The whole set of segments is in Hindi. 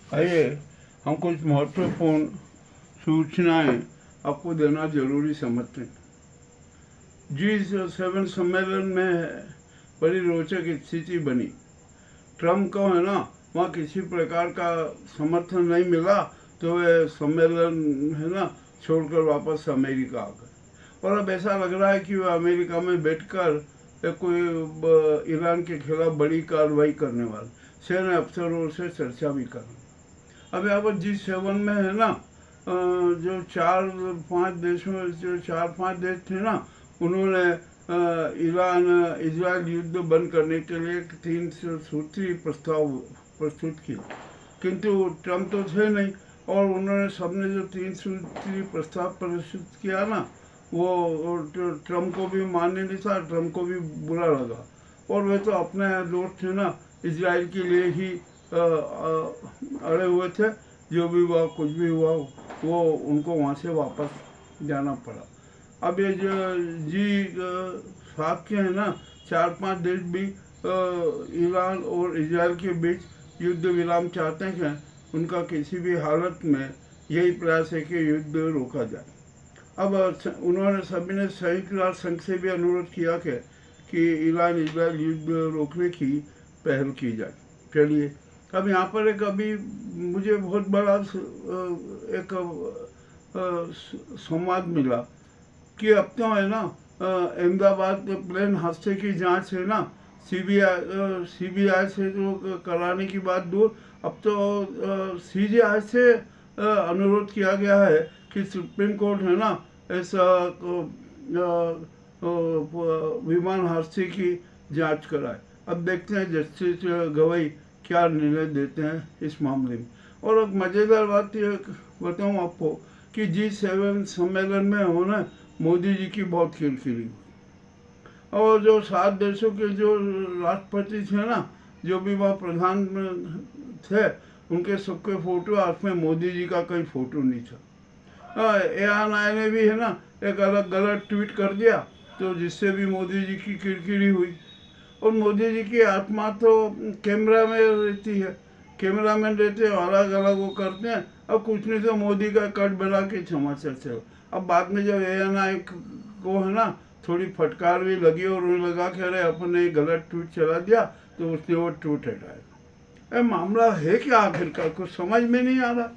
आइए हम कुछ महत्वपूर्ण सूचनाएं आपको देना जरूरी समझते हैं। G7 सम्मेलन में बड़ी रोचक स्थिति बनी। ट्रम्प को है ना वहाँ किसी प्रकार का समर्थन नहीं मिला तो वे सम्मेलन है ना छोड़कर वापस अमेरिका आ गए। और अब ऐसा लग रहा है कि वह अमेरिका में बैठकर कोई ईरान के खिलाफ बड़ी कार्रवाई करने वाले सैन्य अफसरों से चर्चा भी कर रहे। अब यहाँ पर G7 में है ना जो चार पांच देश थे ना, उन्होंने ईरान इजराइल युद्ध बंद करने के लिए 3 सूत्री प्रस्ताव प्रस्तुत किया, किंतु ट्रम्प तो थे नहीं और उन्होंने सबने जो 3 सूत्री प्रस्ताव प्रस्तुत किया ना, वो ट्रम्प को भी मान्य नहीं था, ट्रम्प को भी बुरा लगा। और वे तो अपने दोस्त थे ना, इजराइल के लिए ही अड़े हुए थे। जो भी हुआ, कुछ भी हुआ, वो उनको वहाँ से वापस जाना पड़ा। अब ये जो G7 के हैं ना 4-5 देश भी ईरान और इजराइल के बीच युद्ध विराम चाहते हैं। उनका किसी भी हालत में यही प्रयास है कि युद्ध रोका जाए। अब उन्होंने सभी ने संयुक्त राष्ट्र संघ से भी अनुरोध किया कि ईरान इजराइल युद्ध रोकने की पहल की जाए। चलिए, अब यहाँ पर एक अभी मुझे बहुत बड़ा एक संवाद मिला कि अब तो है ना अहमदाबाद प्लेन हादसे की जांच है ना सीबीआई से जो कराने की बात दूर, अब तो सीजीआई से अनुरोध किया गया है कि सुप्रीम कोर्ट है ना ऐसा विमान हादसे की जांच कराए। अब देखते हैं जस्टिस गवई क्या निर्णय देते हैं इस मामले में। और एक मज़ेदार बात ये बताऊँ आपको कि G7 सम्मेलन में होना मोदी जी की बहुत खिलखिली हुई। और जो 7 देशों के जो राष्ट्रपति थे ना, जो भी वहाँ प्रधान थे, उनके सबके फोटो, हाथ में मोदी जी का कोई फोटो नहीं था। ANI ने भी है ना एक अलग गलत ट्वीट कर दिया, तो जिससे भी मोदी जी की किरकिरी हुई। और मोदी जी की आत्मा तो कैमरा में रहती है, कैमरा मैन रहते हैं, अलग अलग वो करते हैं। अब कुछ नहीं तो मोदी का कट बना के समाचार चलो। अब बाद में जब ANI को है ना थोड़ी फटकार भी लगी और उन्हें लगा कि अरे अपन ने गलत ट्वीट चला दिया, तो उसने वो ट्वीट हटाया। मामला है क्या आखिरकार, कुछ समझ में नहीं आ रहा।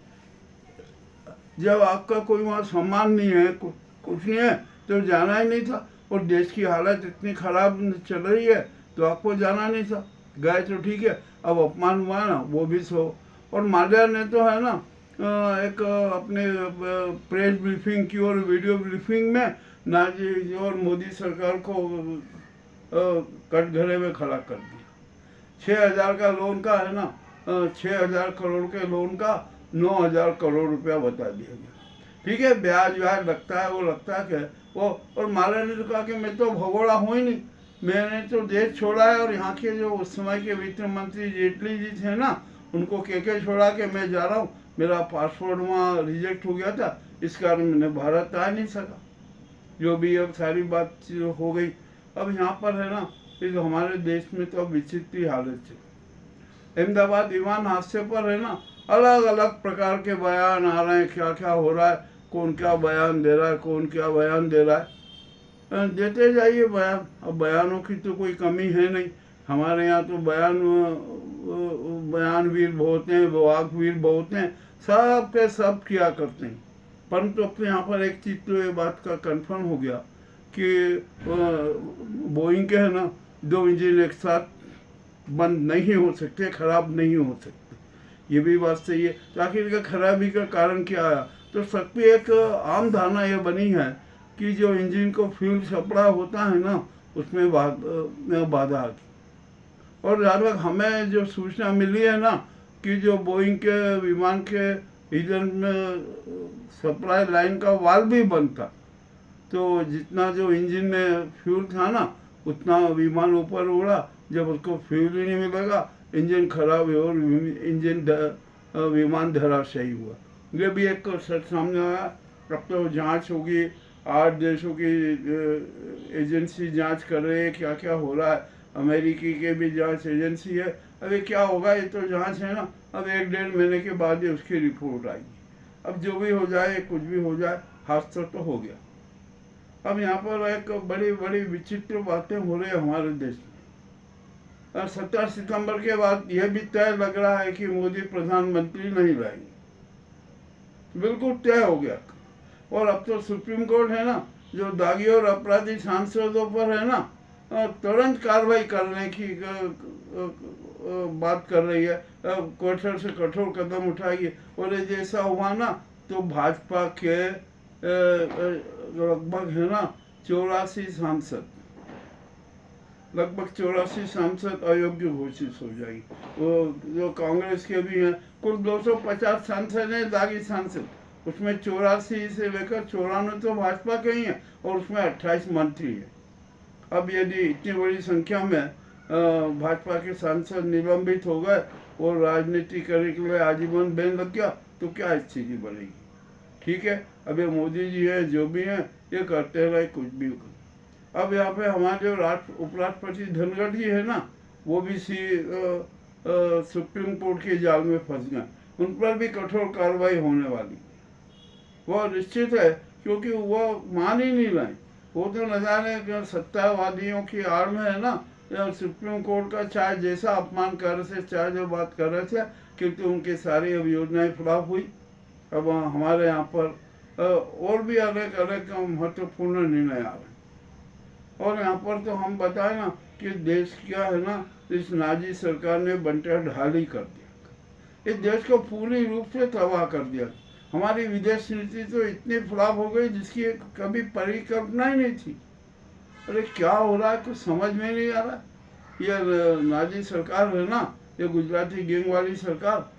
जब आपका कोई वहाँ सम्मान नहीं है, कुछ नहीं है, तो जाना ही नहीं था। और देश की हालत इतनी खराब चल रही है तो आपको जाना नहीं था। गए तो ठीक है, अब अपमान हुआ ना, वो भी सो। और माल्या ने तो है ना एक अपने प्रेस ब्रीफिंग की और वीडियो ब्रीफिंग में नाजी और मोदी सरकार को कटघरे में खड़ा कर दिया। 6,000 का लोन का है ना 6,000 करोड़ के लोन का 9,000 करोड़ रुपया बता दिया गया। ठीक है, ब्याज लगता है, वो लगता है वो। और माल्या ने तो कहा कि मैं तो भगोड़ा हूँ ही नहीं, मैंने तो देश छोड़ा है। और यहाँ के जो उस समय के वित्त मंत्री जेटली जी थे ना, उनको कह छोड़ा कि मैं जा रहा हूँ, मेरा पासपोर्ट वहाँ रिजेक्ट हो गया था, इस कारण मैंने भारत आ नहीं सका। जो भी अब सारी बात हो गई। अब यहाँ पर है ना इस हमारे देश में तो अब विचित्र हालत है। अहमदाबाद विमान हादसे पर है ना अलग अलग प्रकार के बयान आ रहे हैं, क्या क्या हो रहा है, कौन क्या बयान दे रहा है, कौन क्या बयान दे रहा है। देते जाइए बयान। अब बयानों की तो कोई कमी है नहीं, हमारे यहाँ तो बयानवीर बहुत हैं, वाकवीर बहुत हैं, सब के सब किया करते हैं। परंतु अपने यहाँ पर एक चीज़ तो ये बात का कंफर्म हो गया कि बोइंग के है ना 2 इंजन एक साथ बंद नहीं हो सकते, खराब नहीं हो सकते। ये भी बात सही है। तो आखिर इसका खराबी का कारण क्या आया? तो सबकी एक आम धारणा यह बनी है कि जो इंजन को फ्यूल सप्लाई होता है ना, उसमें बाधा आ गई। और जहाँ तक हमें जो सूचना मिली है ना कि जो बोइंग के विमान के इंजन में सप्लाई लाइन का वाल्व भी बंद था, तो जितना जो इंजन में फ्यूल था ना उतना विमान ऊपर उड़ा। जब उसको फ्यूल ही नहीं मिलेगा, इंजन खराब हुआ और विमान धराशायी हुआ। ये भी एक सच सामने आया। अब तो जांच होगी, 8 देशों की एजेंसी जांच कर रही है क्या क्या हो रहा है। अमेरिकी के भी जांच एजेंसी है। अब ये क्या होगा, ये तो जांच है ना, अब 1-1.5 महीने के बाद ही उसकी रिपोर्ट आएगी। अब जो भी हो जाए, कुछ भी हो जाए, हादसा तो हो गया। अब यहाँ पर एक बड़ी बड़ी विचित्र बातें हो रही है हमारे देश में। और 17 सितंबर के बाद यह भी तय लग रहा है कि मोदी प्रधानमंत्री नहीं रहेंगे, बिल्कुल तय हो गया। और अब तो सुप्रीम कोर्ट है ना, जो दागी और अपराधी सांसदों पर है ना, तुरंत कार्रवाई करने की बात कर रही है, कठोर से कठोर कदम उठाएगी। और ये जैसा हुआ ना, तो भाजपा के लगभग है ना 84 सांसद, लगभग 84 सांसद अयोग्य घोषित हो जाएगी। वो जो कांग्रेस के भी हैं, कुल 250 सांसद हैं दागी सांसद, उसमें 84 से लेकर 94 तो भाजपा के ही हैं, और उसमें 28 मंत्री हैं। अब यदि इतनी बड़ी संख्या में भाजपा के सांसद निलंबित हो गए और राजनीति करने के लिए आजीवन बैन लग गया, तो क्या स्थिति बनेगी। ठीक है, अब ये मोदी जी है, जो भी हैं, ये करते रहे कुछ भी। अब यहाँ पे हमारे जो उपराष्ट्रपति धनखड़ जी है ना, वो भी सुप्रीम कोर्ट के जाल में फंस गए। उन पर भी कठोर कार्रवाई होने वाली, वो निश्चित है, क्योंकि वो मान ही नहीं रहे। वो तो न जाने सत्तावादियों की आड़ में है ना, सुप्रीम कोर्ट का चाहे जैसा अपमान कर रहे थे, चाहे जो बात कर रहे थे, क्योंकि उनकी सारी अब योजनाएं फ्लॉप हुई। अब हमारे यहाँ पर और भी अलग अलग महत्वपूर्ण निर्णय आ रहे। और यहाँ पर तो हम बताए ना कि देश क्या है ना, इस नाजी सरकार ने बंटा ढाली कर दिया, इस देश को पूरी रूप से तबाह कर दिया। हमारी विदेश नीति तो इतनी फ्लॉप हो गई जिसकी कभी परिकल्पना ही नहीं थी। अरे क्या हो रहा है, कुछ समझ में नहीं आ रहा। ये नाजी सरकार है ना, ये गुजराती गैंग वाली सरकार,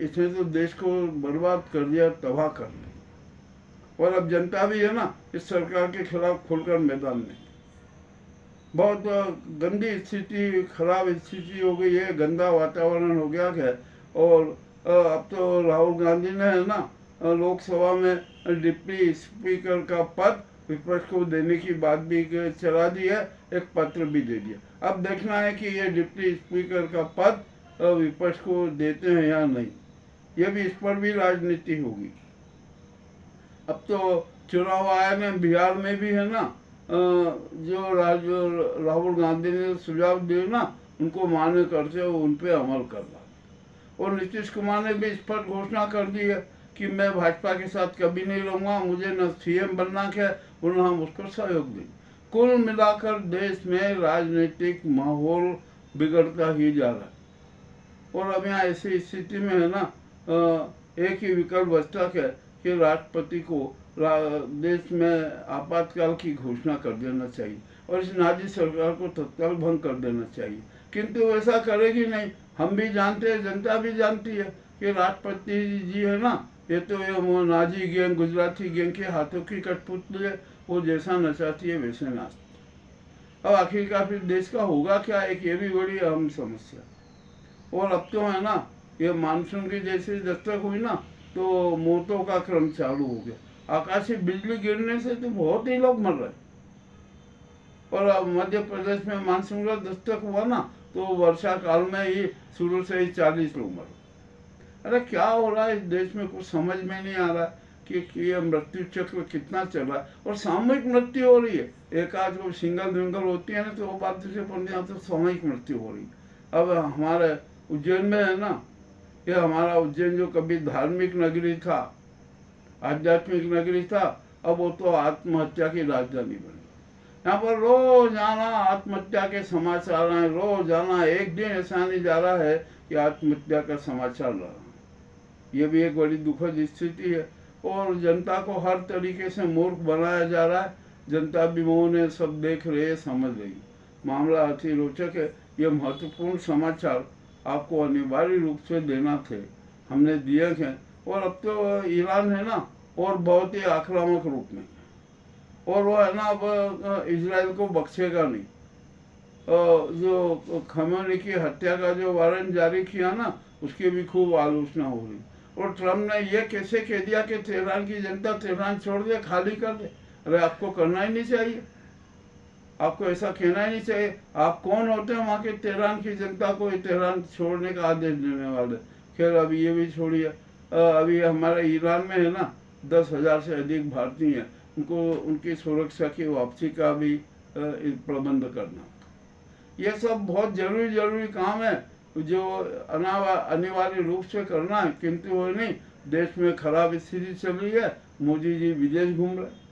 इसने तो देश को बर्बाद कर दिया, तबाह कर दिया। और अब जनता भी है ना इस सरकार के खिलाफ खुलकर मैदान में। बहुत गंदी स्थिति, खराब स्थिति हो गई है, गंदा वातावरण हो गया है। और अब तो राहुल गांधी ने है ना लोकसभा में डिप्टी स्पीकर का पद विपक्ष को देने की बात भी चला दी है, एक पत्र भी दे दिया। अब देखना है कि ये डिप्टी स्पीकर का पद विपक्ष को देते हैं या नहीं, ये भी, इस पर भी राजनीति होगी। अब तो चुनाव आयोग ने बिहार में भी है ना जो राहुल गांधी ने सुझाव दिए ना, उनको मान्य करते हो, उन पे अमल करना। और नीतीश कुमार ने भी इस पर घोषणा कर दी है कि मैं भाजपा के साथ कभी नहीं रहूँगा, मुझे न सीएम बनना है और न हम उसको सहयोग दें। कुल मिलाकर देश में राजनीतिक माहौल बिगड़ता ही जा रहा है। और अब यहाँ ऐसी स्थिति में है ना एक ही विकल्प बचता है कि राष्ट्रपति को देश में आपातकाल की घोषणा कर देना चाहिए और इस नाजी सरकार को तत्काल भंग कर देना चाहिए। किंतु ऐसा करेगी नहीं। हम भी जानते हैं, जनता भी जानती है कि राष्ट्रपति जी है ना, ये तो ये नाजी गैंग, गुजराती गैंग के हाथों की कठपुतली है। वो जैसा नचाती है वैसे नाचती। अब आखिरकार फिर देश का होगा क्या, एक ये भी बड़ी अहम समस्या। और अब तो है ना ये मानसून की जैसे दस्तक हुई ना, तो मौतों का क्रम चालू हो गया। आकाशीय बिजली गिरने से तो बहुत ही लोग मर रहे। और अब मध्य प्रदेश में मानसून का दस्तक हुआ ना, तो वर्षा काल में ही शुरू से ही 40 लोग मरे। अरे क्या हो रहा है इस देश में, कुछ समझ में नहीं आ रहा कि ये मृत्यु चक्र कितना चल रहा है। और सामूहिक मृत्यु हो रही है, एक आध को सिंगल विंगल होती है ना तो वो बात दूसरे पर नहीं, तो सामूहिक मृत्यु हो रही है। अब हमारे उज्जैन में है ना, ये हमारा उज्जैन जो कभी धार्मिक नगरी था, आध्यात्मिक नगरी था, अब वो तो आत्महत्या की राजधानी बनी। यहाँ पर रोजाना आत्महत्या के समाचार हैं, रोजाना, एक दिन ऐसा नहीं जा रहा है कि आत्महत्या का समाचार रहा। ये भी एक बड़ी दुखद स्थिति है। और जनता को हर तरीके से मूर्ख बनाया जा रहा है। जनता भी मौन, सब देख रहे हैं, समझ रही। मामला अति रोचक है। ये महत्वपूर्ण समाचार आपको अनिवार्य रूप से देना थे, हमने दिए हैं। और अब तो ईरान है ना, और बहुत ही आक्रामक रूप में, और वो है ना अब इजराइल को बख्शेगा नहीं। जो खमेनी की हत्या का जो वारंट जारी किया ना, उसकी भी खूब आलोचना हो रही। और ट्रम्प ने ये कैसे कह दिया कि तेहरान की जनता तेहरान छोड़ दे, खाली कर दे। अरे आपको करना ही नहीं चाहिए। आपको ऐसा कहना ही नहीं चाहिए। आप कौन होते हैं वहाँ के तेहरान की जनता को तेहरान छोड़ने का आदेश देने वाले? खैर अभी ये भी छोड़िए। अभी हमारे ईरान में है ना 10,000 से अधिक भारतीय हैं, उनको उनकी सुरक्षा की वापसी का भी प्रबंध करना। ये सब बहुत जरूरी काम है जो अनिवार्य रूप से करना है, किंतु वो नहीं। देश में खराब स्थिति चल रही है, मोदी जी विदेश घूम रहे,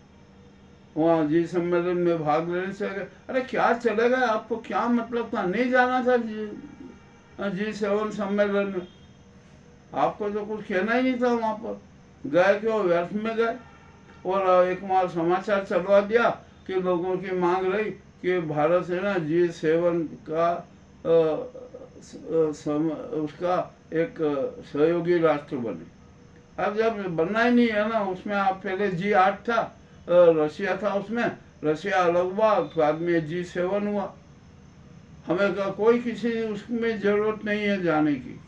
वहाँ जी सम्मेलन में भाग लेने से अरे क्या चलेगा, आपको क्या मतलब था? नहीं जाना था G7 सम्मेलन में, आपको तो कुछ कहना ही नहीं था। वहाँ पर गए क्यों? व्यर्थ में गए। और एक बार समाचार चलवा दिया कि लोगों की मांग रही कि भारत से ना G7 का उसका एक सहयोगी राष्ट्र बने। अब जब बनना ही नहीं है ना, उसमें आप पहले G8 था, रशिया था, उसमें रशिया अलग हुआ, बाद में G7 हुआ। हमें कोई किसी उसमें जरूरत नहीं है जाने की।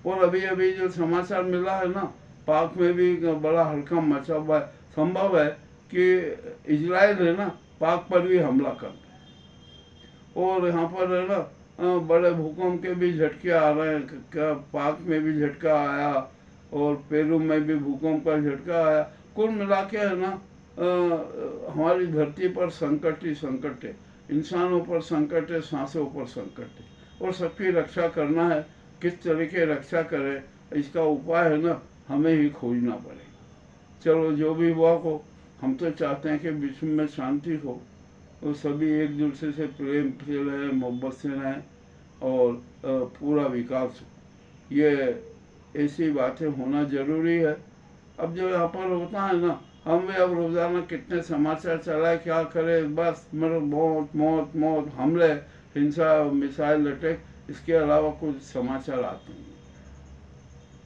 और अभी अभी जो समाचार मिला है ना, पाक में भी बड़ा हड़कंप मचा हुआ है। संभव है कि इजराइल है ना पाक पर भी हमला कर दे। और यहाँ पर है ना बड़े भूकंप के भी झटके आ रहे हैं। क्या पाक में भी झटका आया और पेरू में भी भूकंप का झटका आया। कुल मिला के है ना हमारी धरती पर संकट ही संकट है, इंसानों पर संकट है, सांसों पर संकट है। और सबकी रक्षा करना है। किस तरह की रक्षा करें, इसका उपाय है ना हमें ही खोजना पड़ेगा। चलो जो भी हुआ हो, हम तो चाहते हैं कि विश्व में शांति हो और सभी एक दूसरे से प्रेम से रहें, मोहब्बत से रहें और पूरा विकास हो। ये ऐसी बातें होना जरूरी है। अब जो यहाँ पर होता है ना, हम भी अब रोज़ाना कितने समाचार चलाए, क्या करें, बस मौत मौत मौत, हमले, हिंसा, मिसाइल अटैक, इसके अलावा कुछ समाचार आते हैं।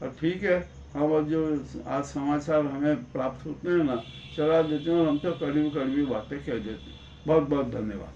और ठीक है, हम अब जो आज समाचार हमें प्राप्त होते हैं ना, चला देते हैं और हम तो कड़वी कड़वी बातें कह देते हैं। बहुत बहुत धन्यवाद।